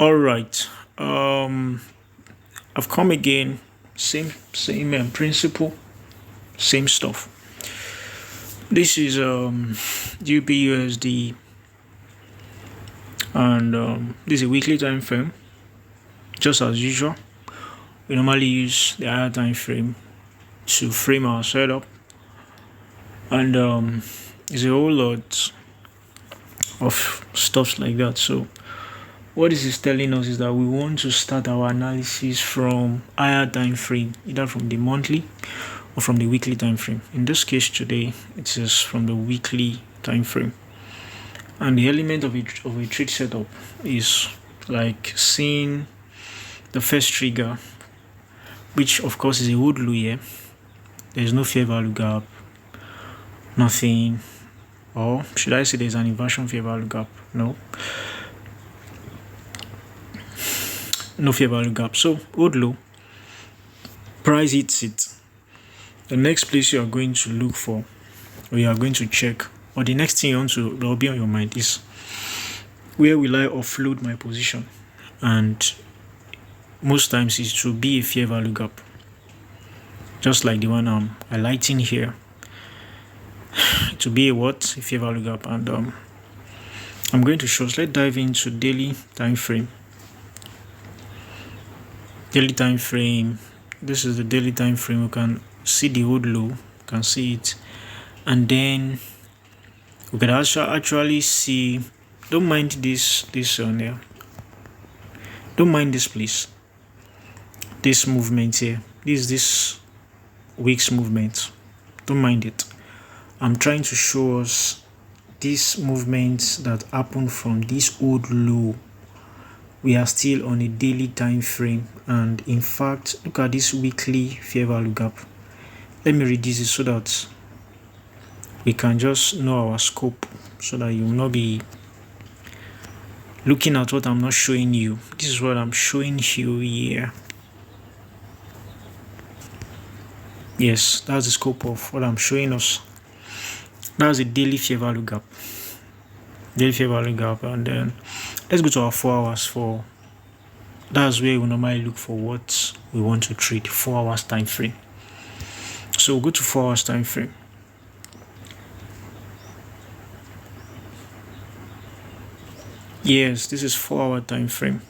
All right. I've come again. Same principle, same stuff. This is GBUSD, and this is a weekly time frame. Just as usual, we normally use the higher time frame to frame our setup, and there's a whole lot of stuff like that. So what this is telling us is that we want to start our analysis from higher time frame, either from the monthly or from the weekly time frame. In this case today, it is from the weekly time frame. And the element of a trade setup is like seeing the first trigger, which of course is a wood low here. There is no fair value gap, nothing, or should I say there's an inversion fair value gap? No fair value gap. So wood low, price hits it. The next place you are going to look for, or you are going to check, or the next thing you want to that will be on your mind is, where will I offload my position? And most times it should be a fair value gap, just like the one I'm highlighting here. To be a what? A fair value gap. And I'm going to show. So let's dive into daily time frame. Daily time frame. This is the daily time frame. You can see the wood low. You can see it, and then we can actually see. Don't mind this on there. Don't mind this, please. This movement here. This week's movement. Don't mind it. I'm trying to show us these movements that happen from this old low. We are still on a daily time frame, and in fact, look at this weekly fair value gap. Let me reduce it so that we can just know our scope, so that you will not be looking at what I'm not showing you. This is what I'm showing you here. Yes, that's the scope of what I'm showing us. That's a daily fair value gap. Daily fair value gap, and then let's go to our 4 hours. That's where we normally look for what we want to trade. 4 hours time frame. So we'll go to 4 hours time frame. Yes, this is 4 hour time frame,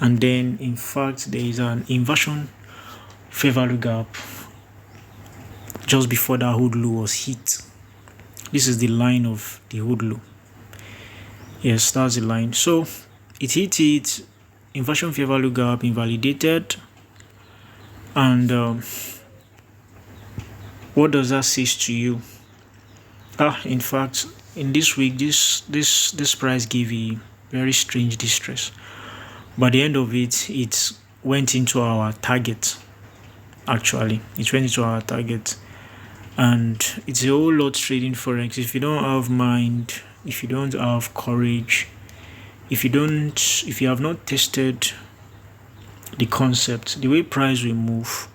and then in fact there is an inversion fair value gap just before that hood low was hit. This is the line of the hood low. Yes, that's the line. So it hit it, inversion fair value gap invalidated, and what does that say to you? In fact, in this week, this price gave a very strange distress. By the end of it, it went into our target. Actually, it went into our target, and it's a whole lot trading Forex. If you don't have mind, if you don't have courage, if you have not tested the concept, the way price will move,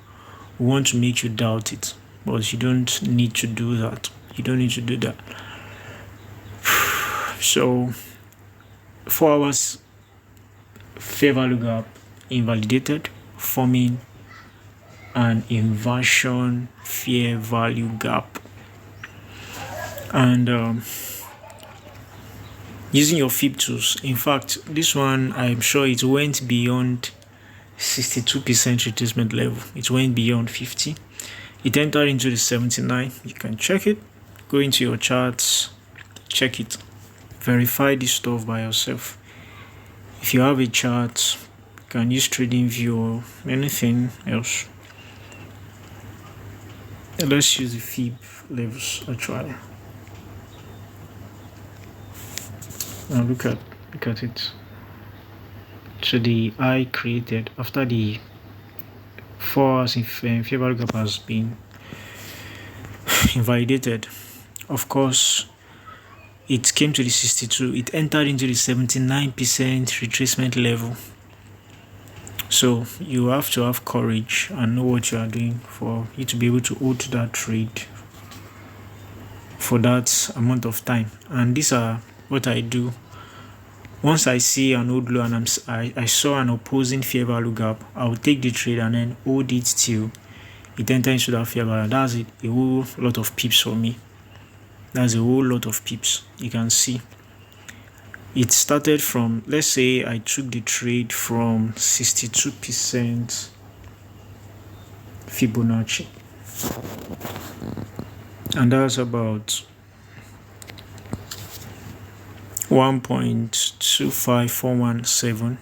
we want to make you doubt it, but you don't need to do that. You don't need to do that. So 4 hours fair value gap invalidated, forming an inversion fair value gap, and using your fib tools. In fact, this one, I'm sure it went beyond 62% retracement level. It went beyond 50. It entered into the 79. You can check it. Go into your charts, check it. Verify this stuff by yourself. If you have a chart, you can use TradingView or anything else. Let's use the fib levels actually. Now look at it. So the high created after the 4 hours in fair value gap has been invalidated. Of course, it came to the 62. It entered into the 79% retracement level. So you have to have courage and know what you are doing for you to be able to hold that trade for that amount of time. And these are what I do Once I see an old low and I saw an opposing fair value gap, I will take the trade and then hold it till it enters into that fair value. That's it. A whole lot of pips for me. That's a whole lot of pips. You can see it started from, let's say I took the trade from 62% Fibonacci, and that's about 1.25417,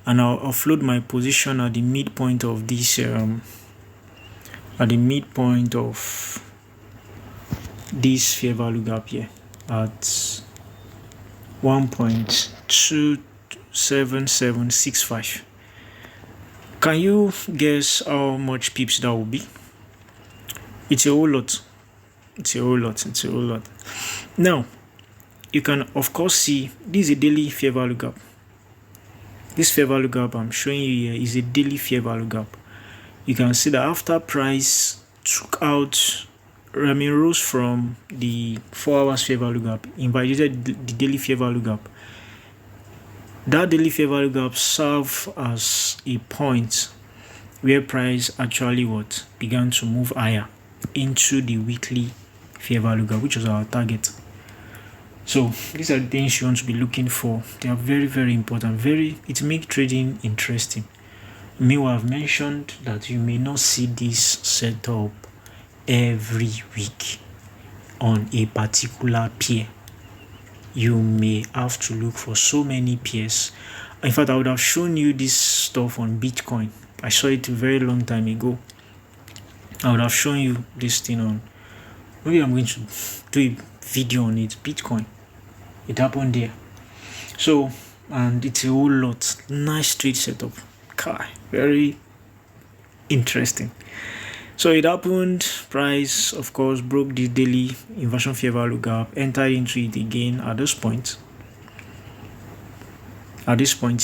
and I'll offload my position at the midpoint of this fair value gap here at 1.27765. Can you guess how much pips that will be? It's a whole lot. It's a whole lot. It's a whole lot. Now, you can of course see this is a daily fair value gap. This fair value gap I'm showing you here is a daily fair value gap. You can see that after price took out, rose from the 4 hours fair value gap, invalidated the daily fair value gap. That daily fair value gap served as a point where price actually began to move higher into the weekly fair value gap, which was our target. So these are the things you want to be looking for. They are very, very important. It makes trading interesting. Meanwhile, I've mentioned that you may not see this setup every week on a particular pair. You may have to look for so many pairs. In fact, I would have shown you this stuff on Bitcoin. I saw it a very long time ago. I would have shown you this thing on, maybe I'm going to do a video on it, Bitcoin. It happened there. So, and it's a whole lot. Nice trade setup. Very interesting. So it happened, price of course broke the daily inversion fair value gap, entered into it again at this point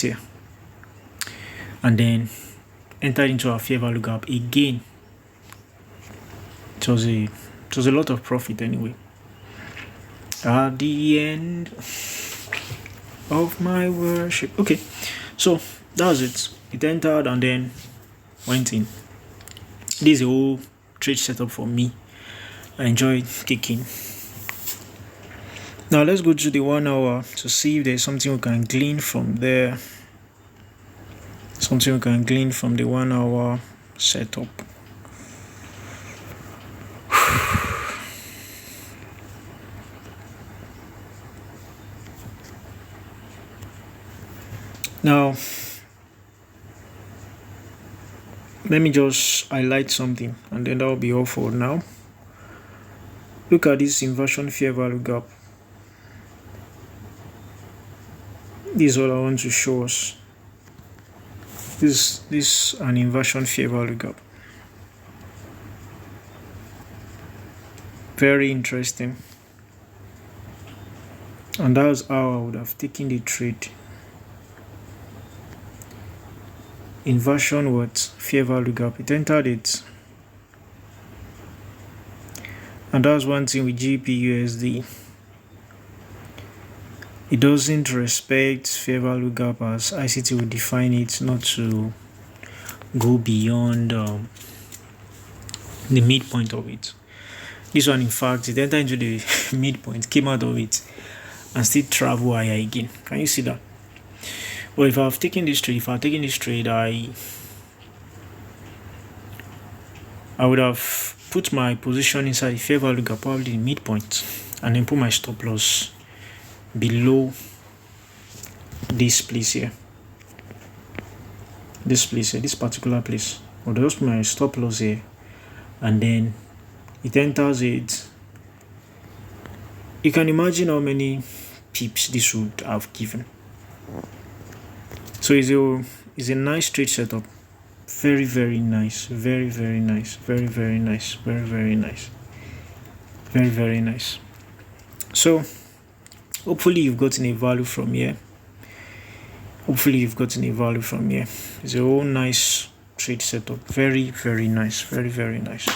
here, and then entered into our fair value gap again. It was a lot of profit anyway. At the end of my worship. Okay, so that was it. It entered and then went in. This is a whole trade setup for me. I enjoy kicking. Now let's go to the 1 hour to see if there's something we can glean from there. Something we can glean from the 1 hour setup. Now, let me just highlight something and then that will be all for now. Look at this inversion fair value gap. This is all I want to show us. This is an inversion fair value gap. Very interesting. And that's how I would have taken the trade. Inversion fair value gap. It entered it. And that's one thing with GBPUSD. It doesn't respect fair value gap as ICT will define it, not to go beyond the midpoint of it. This one, in fact, it entered into the midpoint, came out of it, and still travel higher again. Can you see that? Well, if I've taken this trade, I would have put my position inside the fair value gap, probably the midpoint, and then put my stop loss below this place here. This particular place. I would just put my stop loss here, and then it enters it. You can imagine how many pips this would have given. So it's a nice trade setup. Very, very nice. Very, very nice. Very, very nice. Very, very nice. Very, very nice. So hopefully you've gotten a value from here. It's a whole nice trade setup. Very, very nice. Very, very nice.